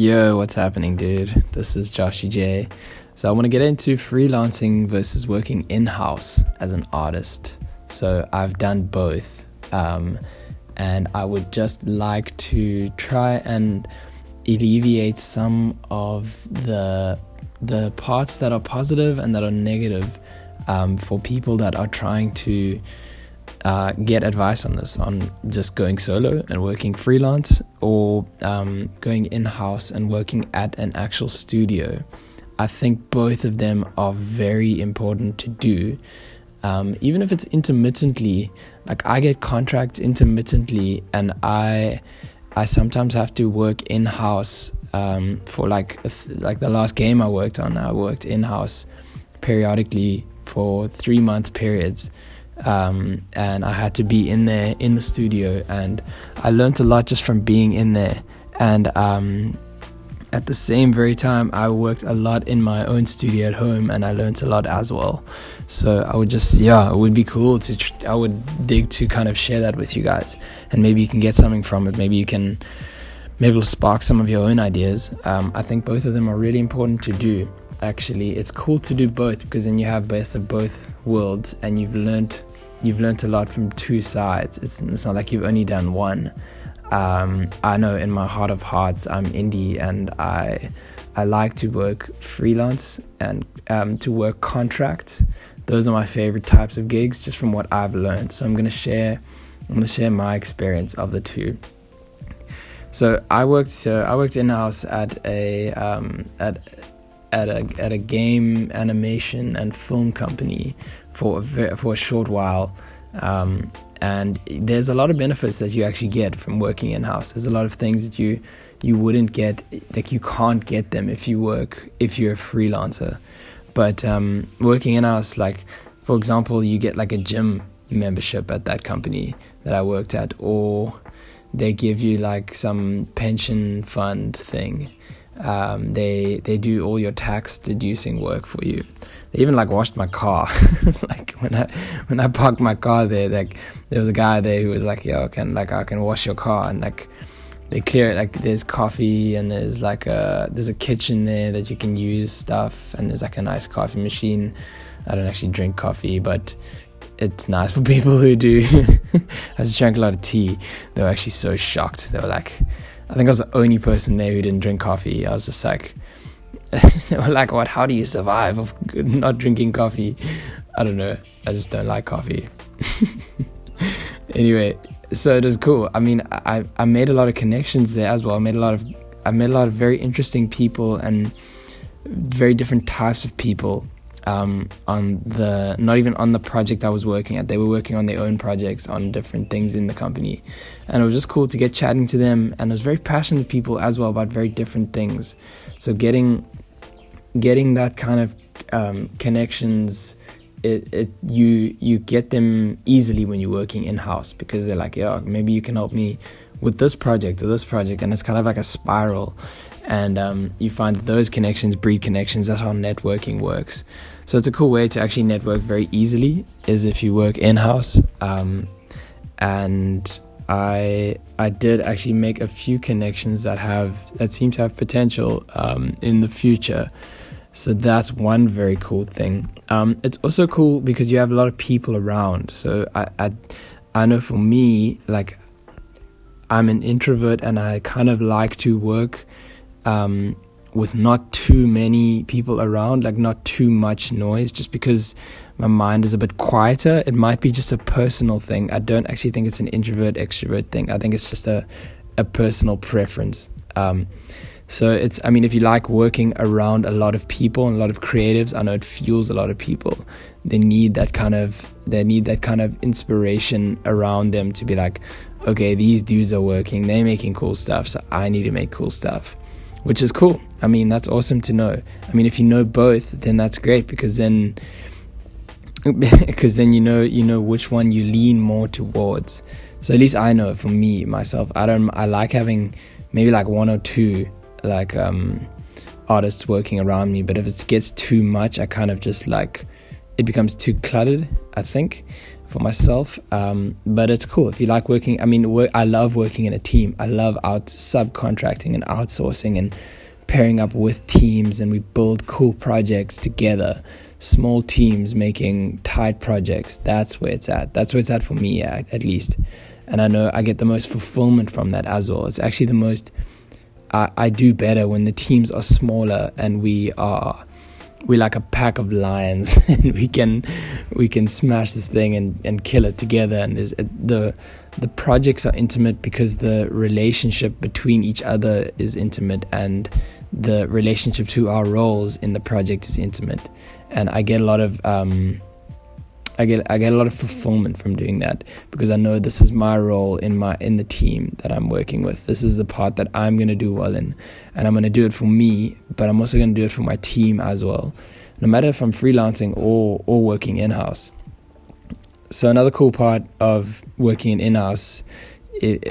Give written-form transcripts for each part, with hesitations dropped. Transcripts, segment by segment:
Yo, what's happening, dude? This is Joshy J. So I want to get into freelancing versus working in-house as an artist. So I've done both, and I would just like to try and alleviate some of the parts that are positive and that are negative for people that are trying to get advice on this, on just going solo and working freelance, or going in-house and working at an actual studio. I think both of them are very important to do, even if it's intermittently. Like, I get contracts intermittently, and I sometimes have to work in-house for like the last game I worked on. I worked in-house periodically for 3-month periods. And I had to be in there in the studio, and I learned a lot just from being in there. And at the same very time, I worked a lot in my own studio at home, and I learned a lot as well. So I would just, it would be cool I would dig to kind of share that with you guys, and maybe you can get something from it. Maybe it'll spark some of your own ideas. I think both of them are really important to do. Actually, it's cool to do both, because then you have best of both worlds, and you've learned a lot from two sides. It's not like you've only done one. I know in my heart of hearts I'm indie, and I like to work freelance and to work contracts. Those are my favorite types of gigs, just from what I've learned. So I'm gonna share my experience of the two. So I worked in-house at a game animation and film company for a short while, and there's a lot of benefits that you actually get from working in-house. There's a lot of things that you wouldn't get, like you can't get them if you're a freelancer. But working in-house, like for example, you get like a gym membership at that company that I worked at, or they give you like some pension fund thing. They do all your tax deducing work for you. They even like washed my car. Like when I parked my car there, like there was a guy there who was like, I can wash your car, and like they clear it. Like there's coffee, and there's a kitchen there that you can use stuff, and there's like a nice coffee machine. I don't actually drink coffee, but it's nice for people who do. I just drank a lot of tea. They were actually so shocked. They were like, I think I was the only person there who didn't drink coffee. I was just like, they were like, what, how do you survive of not drinking coffee? I don't know. I just don't like coffee. Anyway, so it was cool. I mean, I made a lot of connections there as well. I met a lot of very interesting people, and very different types of people. Not even on the project I was working at. They were working on their own projects on different things in the company, and it was just cool to get chatting to them. And it was very passionate people as well about very different things. So getting that kind of connections, you get them easily when you're working in-house, because they're like, maybe you can help me with this project or this project, and it's kind of like a spiral. And you find that those connections breed connections. That's how networking works. So it's a cool way to actually network very easily, is if you work in-house. And I did actually make a few connections that seem to have potential in the future. So that's one very cool thing. It's also cool because you have a lot of people around. So I know for me, like, I'm an introvert, and I kind of like to work with not too many people around, like not too much noise, just because my mind is a bit quieter. It might be just a personal thing. I don't actually think it's an introvert extrovert thing. I think it's just a personal preference. So if you like working around a lot of people and a lot of creatives, I know it fuels a lot of people. They need that kind of inspiration around them to be like, okay, these dudes are working, they're making cool stuff, so I need to make cool stuff. Which is cool. I mean, that's awesome to know. I mean, if you know both, then that's great, because then you know which one you lean more towards. So at least I know for me, myself, I like having maybe like one or two like artists working around me, but if it gets too much, I kind of just like, it becomes too cluttered, I think, for myself. But it's cool if you like working. I mean, I love working in a team. I love subcontracting and outsourcing and pairing up with teams, and we build cool projects together. Small teams making tight projects. That's where it's at. That's where it's at for me, at least. And I know I get the most fulfillment from that as well. It's actually the most, I do better when the teams are smaller and we're like a pack of lions and we can smash this thing and kill it together. And the projects are intimate because the relationship between each other is intimate, and the relationship to our roles in the project is intimate. And I get a lot of I get a lot of fulfillment from doing that, because I know this is my role in the team that I'm working with. This is the part that I'm going to do well in, and I'm going to do it for me, but I'm also going to do it for my team as well, no matter if I'm freelancing or working in-house. So another cool part of working in in-house,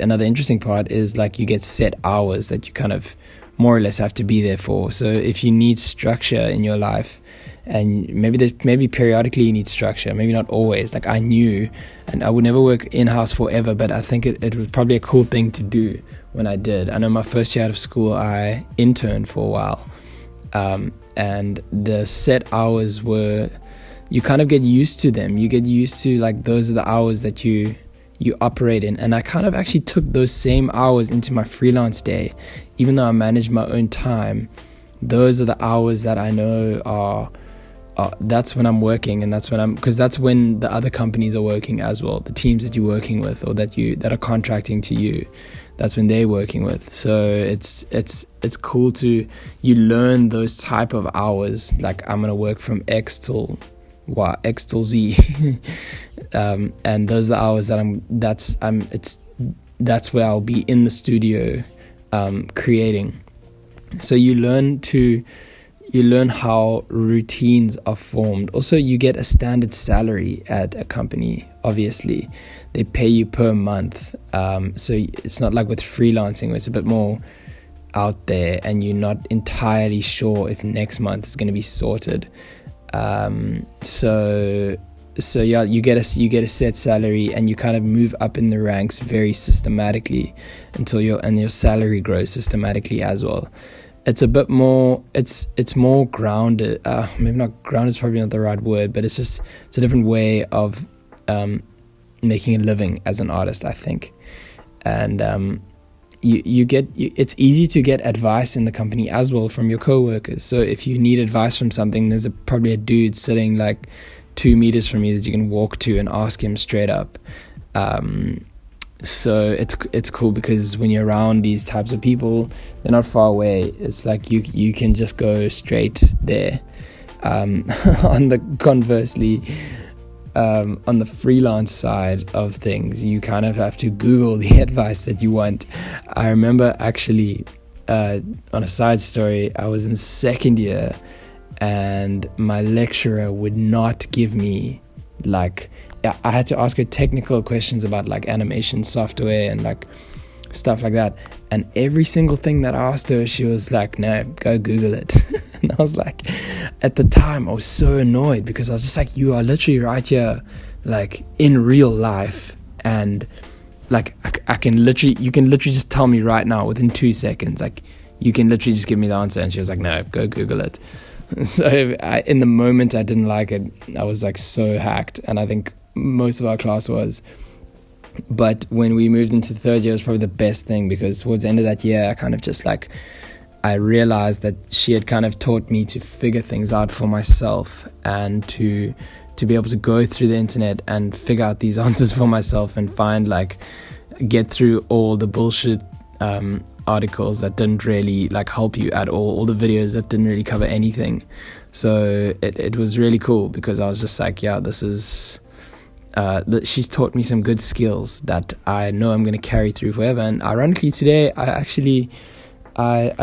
another interesting part is like you get set hours that you kind of more or less have to be there for. So if you need structure in your life, and maybe periodically you need structure, maybe not always. Like I knew, and I would never work in-house forever, but I think it was probably a cool thing to do when I did. I know my first year out of school, I interned for a while. And the set hours were, you kind of get used to them. You get used to like, those are the hours that you operate in. And I kind of actually took those same hours into my freelance day. Even though I manage my own time, those are the hours that I know are that's when I'm working, and because that's when the other companies are working as well. The teams that you're working with, or that are contracting to you, that's when they're working with. So it's cool you learn those type of hours. Like I'm gonna work from X till Z, and those are the hours that that's where I'll be in the studio creating. So you learn how routines are formed. Also, you get a standard salary at a company. Obviously, they pay you per month. So it's not like with freelancing, where it's a bit more out there, and you're not entirely sure if next month is going to be sorted. So yeah, you get a set salary, and you kind of move up in the ranks very systematically until your salary grows systematically as well. It's a bit more, it's more grounded. Maybe not grounded is probably not the right word, but it's a different way of making a living as an artist, I think. And it's easy to get advice in the company as well from your coworkers. So if you need advice from something, there's probably a dude sitting like 2 meters from you that you can walk to and ask him straight up. So it's cool, because when you're around these types of people, they're not far away. It's like you can just go straight there. Conversely, on the freelance side of things, you kind of have to Google the advice that you want. I remember actually, on a side story, I was in second year, and my lecturer would not give me I had to ask her technical questions about like animation software and like stuff like that. And every single thing that I asked her, she was like, no, go Google it. And I was like, at the time, I was so annoyed, because I was just like, you are literally right here, like in real life. And like, you can literally just tell me right now within 2 seconds, like you can literally just give me the answer. And she was like, no, go Google it. So in the moment I didn't like it. I was like so hacked, and I think most of our class was. But when we moved into the third year, it was probably the best thing, because towards the end of that year, I kind of just like, I realized that she had kind of taught me to figure things out for myself, and to be able to go through the internet and figure out these answers for myself, and get through all the bullshit articles that didn't really like help you at all the videos that didn't really cover anything. So it was really cool, because I was just like, yeah, this is she's taught me some good skills that I know I'm going to carry through forever. And ironically today, I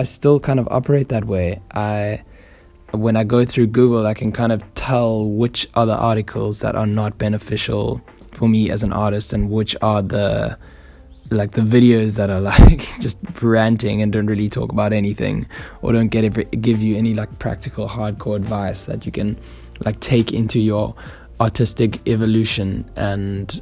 still kind of operate that way. When I go through Google, I can kind of tell which are the articles that are not beneficial for me as an artist, and which are the videos that are like just ranting and don't really talk about anything, or don't give you any like practical hardcore advice that you can like take into your artistic evolution, and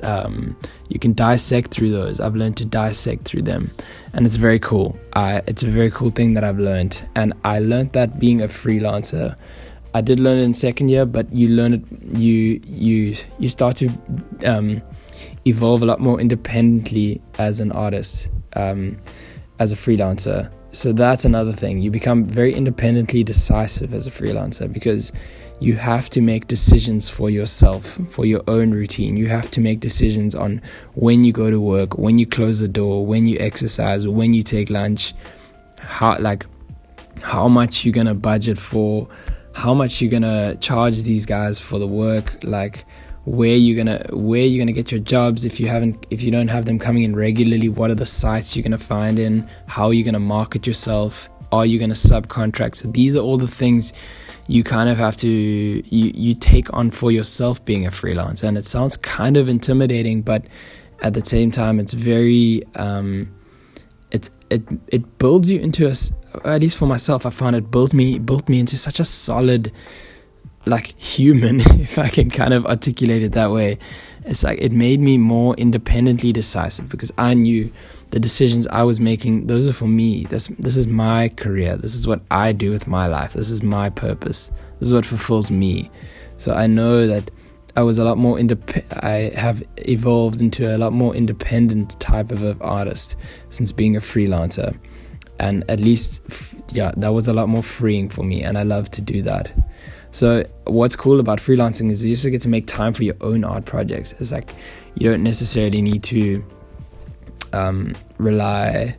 you can dissect through those. I've learned to dissect through them, and it's very cool. It's a very cool thing that I've learned, and I learned that being a freelancer. I did learn it in second year, but you learn it. You start to evolve a lot more independently as an artist, as a freelancer. So that's another thing. You become very independently decisive as a freelancer, because you have to make decisions for yourself, for your own routine. You have to make decisions on when you go to work, when you close the door, when you exercise, when you take lunch, how much you're gonna budget for, how much you're gonna charge these guys for the work, like where you're gonna get your jobs if you don't have them coming in regularly. What are the sites you're gonna find in? How are you gonna market yourself? Are you gonna subcontract? So these are all the things you kind of have to you take on for yourself being a freelancer, and it sounds kind of intimidating, but at the same time it's very it builds you into at least for myself, I found it built me into such a solid, like, human, if I can kind of articulate it that way. It's like it made me more independently decisive, because I knew the decisions I was making, those are for me. This is my career. This is what I do with my life. This is my purpose. This is what fulfills me. So I know that I was a lot more I have evolved into a lot more independent type of an artist since being a freelancer. And at least, that was a lot more freeing for me, and I love to do that. So what's cool about freelancing is you also get to make time for your own art projects. It's like you don't necessarily need to rely.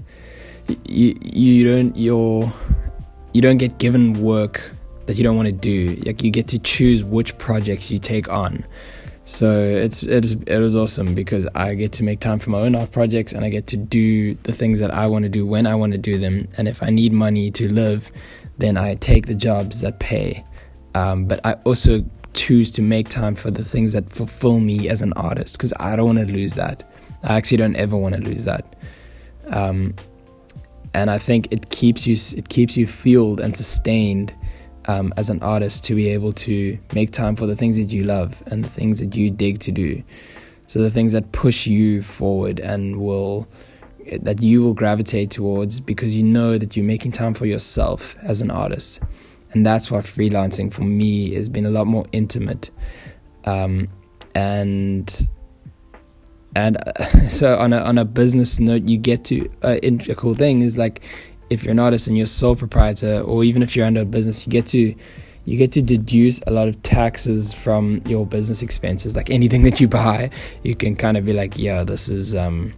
You don't get given work that you don't want to do. Like, you get to choose which projects you take on. So it was awesome, because I get to make time for my own art projects, and I get to do the things that I want to do when I want to do them. And if I need money to live, then I take the jobs that pay. But I also choose to make time for the things that fulfill me as an artist, because I don't want to lose that. I actually don't ever want to lose that. And I think it keeps you fueled and sustained as an artist, to be able to make time for the things that you love and the things that you dig to do. So the things that push you forward and that you will gravitate towards, because you know that you're making time for yourself as an artist. And that's why freelancing for me has been a lot more intimate. And so on a business note, you get to a cool thing is, like, if you're an artist and you're sole proprietor, or even if you're under a business, you get to deduce a lot of taxes from your business expenses. Like, anything that you buy, you can kind of be like, yeah, this is a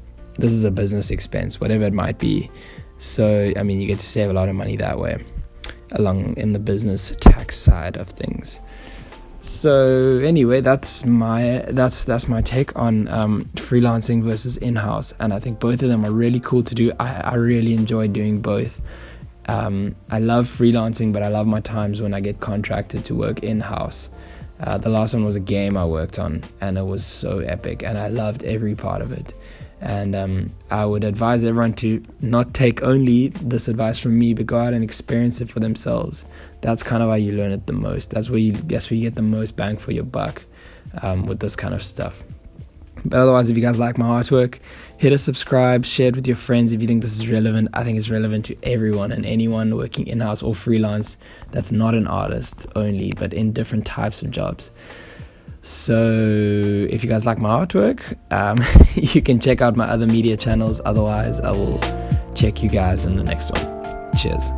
business expense, whatever it might be. So I mean, you get to save a lot of money that way, along in the business tax side of things. So anyway, that's my take on freelancing versus in-house, and I think both of them are really cool to do. I really enjoy doing both. I love freelancing, but I love my times when I get contracted to work in-house. The last one was a game I worked on, and it was so epic, and I loved every part of it. And I would advise everyone to not take only this advice from me, but go out and experience it for themselves. That's kind of how you learn it the most. That's where you get the most bang for your buck with this kind of stuff. But otherwise, if you guys like my artwork, hit a subscribe, share it with your friends if you think this is relevant. I think it's relevant to everyone and anyone working in-house or freelance that's not an artist only, but in different types of jobs. So if you guys like my artwork, you can check out my other media channels. Otherwise, I will check you guys in the next one. Cheers.